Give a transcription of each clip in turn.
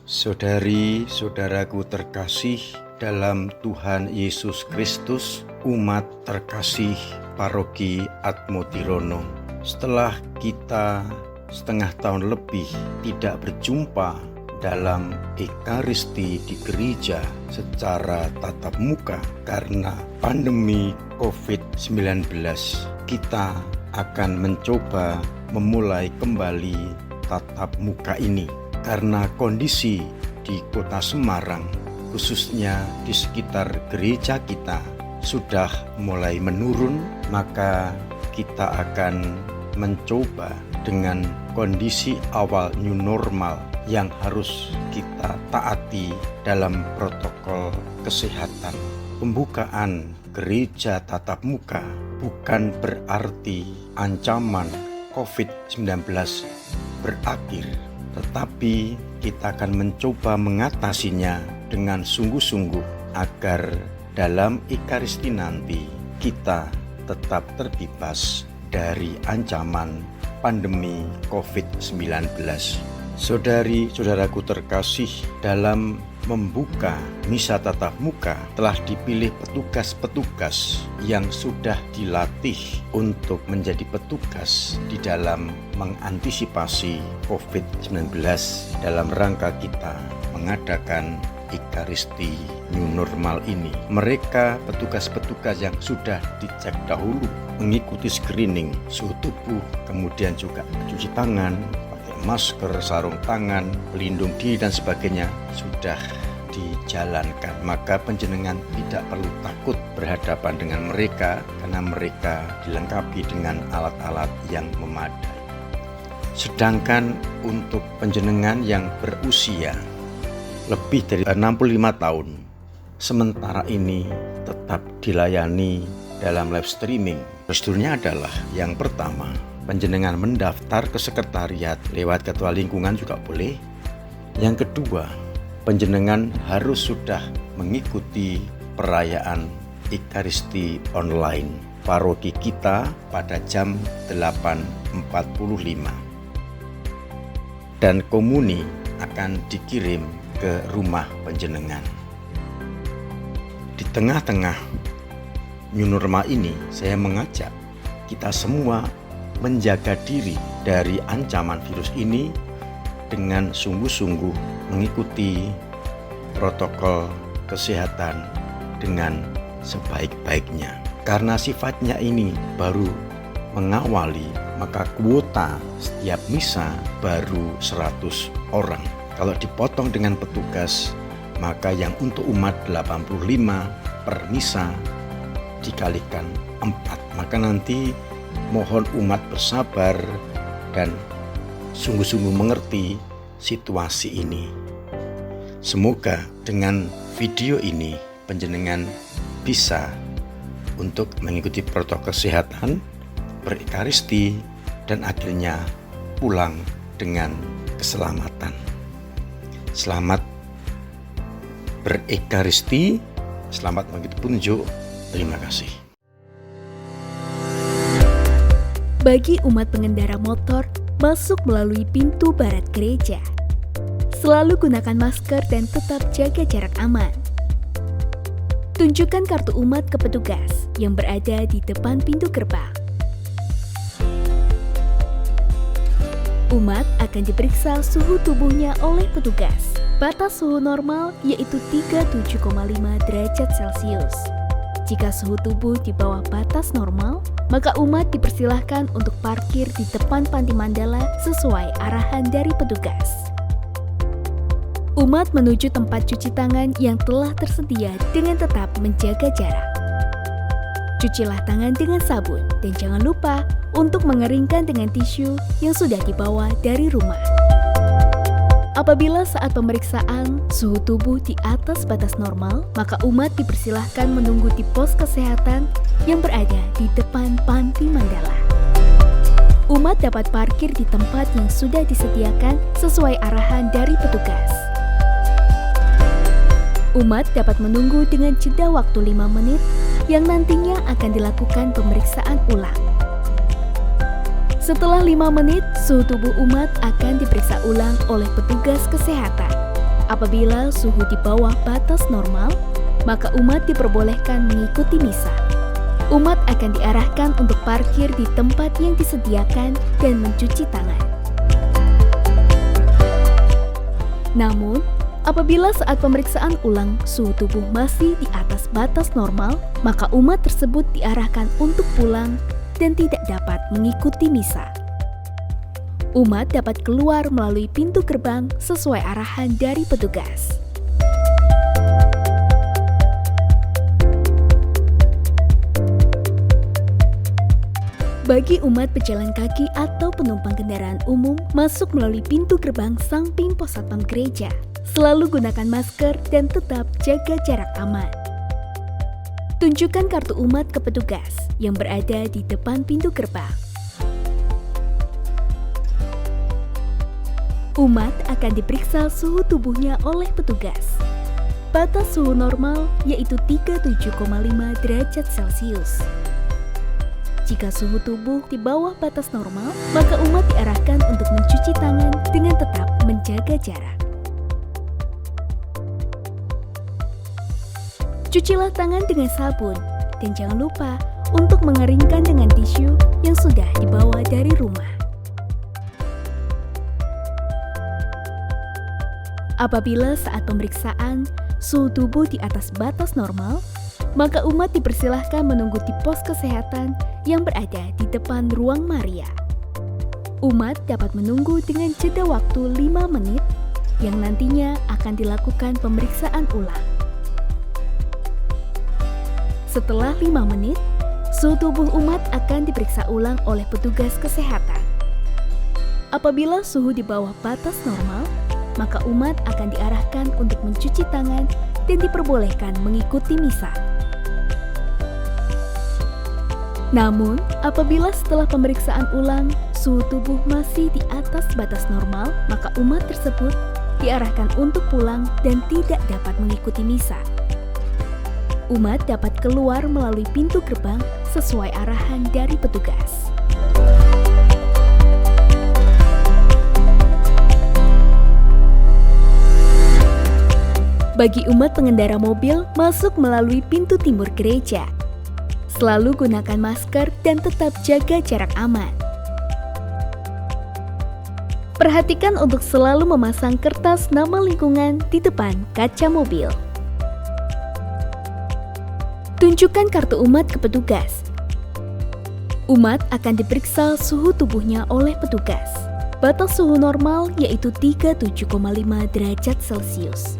Saudari-saudaraku terkasih dalam Tuhan Yesus Kristus, umat terkasih Paroki Atmotirono. Setelah kita setengah tahun lebih tidak berjumpa dalam Ekaristi di gereja secara tatap muka karena pandemi COVID-19, kita akan mencoba memulai kembali tatap muka ini. Karena kondisi di kota Semarang, khususnya di sekitar gereja kita, sudah mulai menurun, maka kita akan mencoba dengan kondisi awal new normal yang harus kita taati dalam protokol kesehatan. Pembukaan gereja tatap muka bukan berarti ancaman COVID-19 berakhir, tetapi kita akan mencoba mengatasinya dengan sungguh-sungguh agar dalam Ekaristi nanti kita tetap terbebas dari ancaman pandemi COVID-19. Saudari-saudaraku terkasih, dalam membuka misa tatap muka telah dipilih petugas-petugas yang sudah dilatih untuk menjadi petugas di dalam mengantisipasi COVID-19 dalam rangka kita mengadakan Ekaristi New Normal ini. Mereka petugas-petugas yang sudah dicek dahulu, mengikuti screening suhu tubuh, kemudian juga cuci tangan, masker, sarung tangan, pelindung diri dan sebagainya sudah dijalankan. Maka panjenengan tidak perlu takut berhadapan dengan mereka karena mereka dilengkapi dengan alat-alat yang memadai. Sedangkan untuk panjenengan yang berusia lebih dari 65 tahun, sementara ini tetap dilayani dalam live streaming. Prosedurnya adalah yang pertama, panjenengan mendaftar ke sekretariat lewat ketua lingkungan juga boleh. Yang kedua, panjenengan harus sudah mengikuti perayaan Ekaristi online paroki kita pada jam 8.45. Dan komuni akan dikirim ke rumah panjenengan. Di tengah-tengah new normal ini, saya mengajak kita semua menjaga diri dari ancaman virus ini dengan sungguh-sungguh mengikuti protokol kesehatan dengan sebaik-baiknya. Karena sifatnya ini baru mengawali, maka kuota setiap misa baru 100 orang. Kalau dipotong dengan petugas, maka yang untuk umat 85 per misa dikalikan 4. Maka nanti mohon umat bersabar dan sungguh-sungguh mengerti situasi ini. Semoga dengan video ini panjenengan bisa untuk mengikuti protokol kesehatan, berekaristi, dan akhirnya pulang dengan keselamatan. Selamat berekaristi, selamat mengikuti petunjuk. Terima kasih. Bagi umat pengendara motor masuk melalui pintu barat gereja, selalu gunakan masker dan tetap jaga jarak aman. Tunjukkan kartu umat ke petugas yang berada di depan pintu gerbang. Umat akan diperiksa suhu tubuhnya oleh petugas. Batas suhu normal yaitu 37,5 derajat Celcius. Jika suhu tubuh di bawah batas normal, maka umat dipersilahkan untuk parkir di depan panti mandala sesuai arahan dari petugas. Umat menuju tempat cuci tangan yang telah tersedia dengan tetap menjaga jarak. Cucilah tangan dengan sabun dan jangan lupa untuk mengeringkan dengan tisu yang sudah dibawa dari rumah. Apabila saat pemeriksaan suhu tubuh di atas batas normal, maka umat dipersilahkan menunggu di pos kesehatan yang berada di depan panti mandala. Umat dapat parkir di tempat yang sudah disediakan sesuai arahan dari petugas. Umat dapat menunggu dengan jeda waktu 5 menit yang nantinya akan dilakukan pemeriksaan ulang. Setelah 5 menit, suhu tubuh umat akan diperiksa ulang oleh petugas kesehatan. Apabila suhu di bawah batas normal, maka umat diperbolehkan mengikuti misa. Umat akan diarahkan untuk parkir di tempat yang disediakan dan mencuci tangan. Namun, apabila saat pemeriksaan ulang suhu tubuh masih di atas batas normal, maka umat tersebut diarahkan untuk pulang dan tidak dapat mengikuti misa. Umat dapat keluar melalui pintu gerbang sesuai arahan dari petugas. Bagi umat pejalan kaki atau penumpang kendaraan umum masuk melalui pintu gerbang samping pos satpam gereja, selalu gunakan masker dan tetap jaga jarak aman. Tunjukkan kartu umat ke petugas yang berada di depan pintu gerbang. Umat akan diperiksa suhu tubuhnya oleh petugas. Batas suhu normal yaitu 37,5 derajat Celcius. Jika suhu tubuh di bawah batas normal, maka umat diarahkan untuk mencuci tangan dengan tetap menjaga jarak. Cucilah tangan dengan sabun dan jangan lupa untuk mengeringkan dengan tisu yang sudah dibawa dari rumah. Apabila saat pemeriksaan suhu tubuh di atas batas normal, maka umat dipersilahkan menunggu di pos kesehatan yang berada di depan ruang Maria. Umat dapat menunggu dengan jeda waktu 5 menit yang nantinya akan dilakukan pemeriksaan ulang. Setelah 5 menit, suhu tubuh umat akan diperiksa ulang oleh petugas kesehatan. Apabila suhu di bawah batas normal, maka umat akan diarahkan untuk mencuci tangan dan diperbolehkan mengikuti misa. Namun, apabila setelah pemeriksaan ulang suhu tubuh masih di atas batas normal, maka umat tersebut diarahkan untuk pulang dan tidak dapat mengikuti misa. Umat dapat keluar melalui pintu gerbang sesuai arahan dari petugas. Bagi umat pengendara mobil masuk melalui pintu timur gereja, selalu gunakan masker dan tetap jaga jarak aman. Perhatikan untuk selalu memasang kertas nama lingkungan di depan kaca mobil. Tunjukkan kartu umat ke petugas. Umat akan diperiksa suhu tubuhnya oleh petugas. Batas suhu normal yaitu 37,5 derajat Celcius.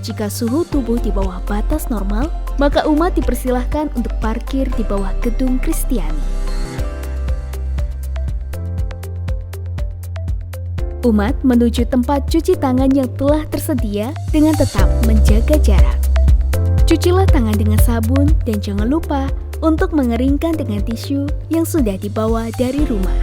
Jika suhu tubuh di bawah batas normal, maka umat dipersilahkan untuk parkir di bawah gedung Kristiani. Umat menuju tempat cuci tangan yang telah tersedia dengan tetap menjaga jarak. Cucilah tangan dengan sabun dan jangan lupa untuk mengeringkan dengan tisu yang sudah dibawa dari rumah.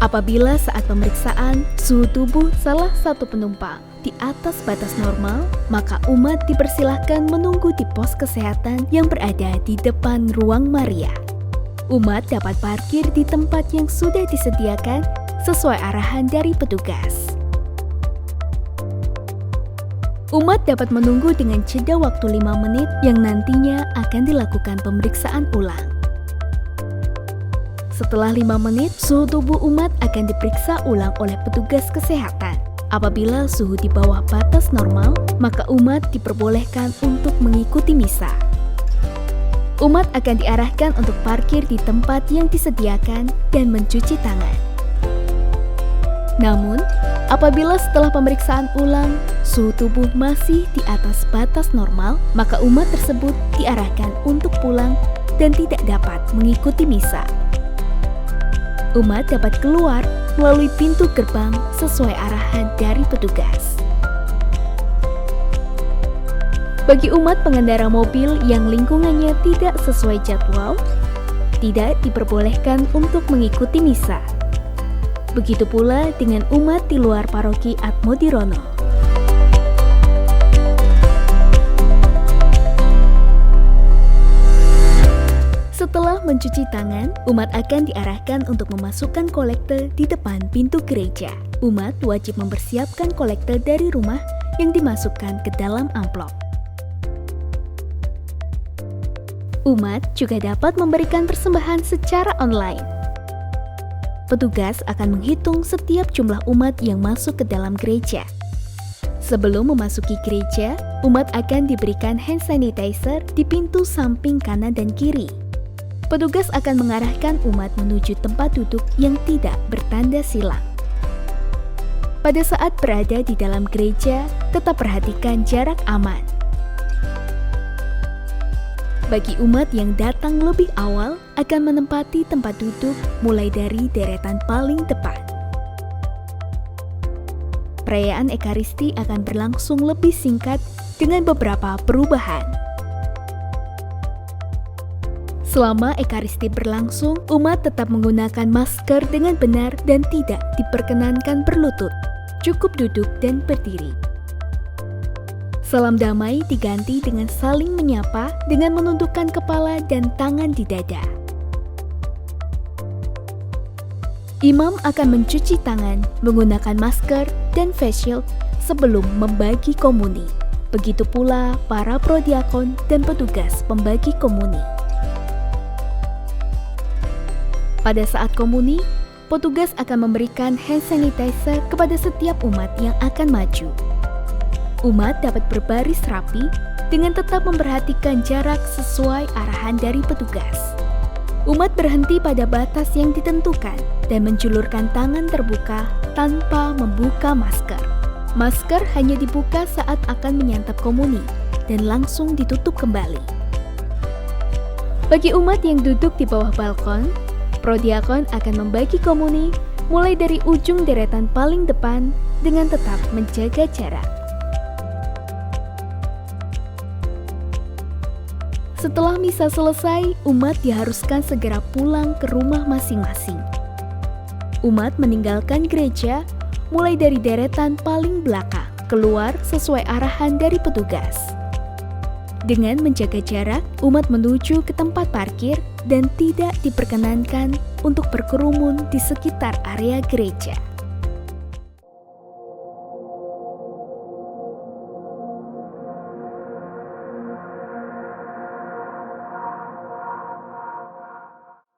Apabila saat pemeriksaan suhu tubuh salah satu penumpang di atas batas normal, maka umat dipersilahkan menunggu di pos kesehatan yang berada di depan ruang Maria. Umat dapat parkir di tempat yang sudah disediakan sesuai arahan dari petugas. Umat dapat menunggu dengan jeda waktu 5 menit yang nantinya akan dilakukan pemeriksaan ulang. Setelah 5 menit, suhu tubuh umat akan diperiksa ulang oleh petugas kesehatan. Apabila suhu di bawah batas normal, maka umat diperbolehkan untuk mengikuti misa. Umat akan diarahkan untuk parkir di tempat yang disediakan dan mencuci tangan. Namun, apabila setelah pemeriksaan ulang, suhu tubuh masih di atas batas normal, maka umat tersebut diarahkan untuk pulang dan tidak dapat mengikuti misa. Umat dapat keluar melalui pintu gerbang sesuai arahan dari petugas. Bagi umat pengendara mobil yang lingkungannya tidak sesuai jadwal, tidak diperbolehkan untuk mengikuti misa. Begitu pula dengan umat di luar paroki Atmodirono. Setelah mencuci tangan, umat akan diarahkan untuk memasukkan kolekte di depan pintu gereja. Umat wajib mempersiapkan kolektor dari rumah yang dimasukkan ke dalam amplop. Umat juga dapat memberikan persembahan secara online. Petugas akan menghitung setiap jumlah umat yang masuk ke dalam gereja. Sebelum memasuki gereja, umat akan diberikan hand sanitizer di pintu samping kanan dan kiri. Petugas akan mengarahkan umat menuju tempat duduk yang tidak bertanda silang. Pada saat berada di dalam gereja, tetap perhatikan jarak aman. Bagi umat yang datang lebih awal, akan menempati tempat duduk mulai dari deretan paling depan. Perayaan Ekaristi akan berlangsung lebih singkat dengan beberapa perubahan. Selama Ekaristi berlangsung, umat tetap menggunakan masker dengan benar dan tidak diperkenankan berlutut. Cukup duduk dan berdiri. Salam damai diganti dengan saling menyapa dengan menundukkan kepala dan tangan di dada. Imam akan mencuci tangan menggunakan masker dan face shield sebelum membagi komuni. Begitu pula para prodiakon dan petugas pembagi komuni. Pada saat komuni, petugas akan memberikan hand sanitizer kepada setiap umat yang akan maju. Umat dapat berbaris rapi dengan tetap memperhatikan jarak sesuai arahan dari petugas. Umat berhenti pada batas yang ditentukan dan menjulurkan tangan terbuka tanpa membuka masker. Masker hanya dibuka saat akan menyantap komuni dan langsung ditutup kembali. Bagi umat yang duduk di bawah balkon, prodiakon akan membagi komuni mulai dari ujung deretan paling depan dengan tetap menjaga jarak. Setelah misa selesai, umat diharuskan segera pulang ke rumah masing-masing. Umat meninggalkan gereja mulai dari deretan paling belakang, keluar sesuai arahan dari petugas. Dengan menjaga jarak, umat menuju ke tempat parkir dan tidak diperkenankan untuk berkerumun di sekitar area gereja.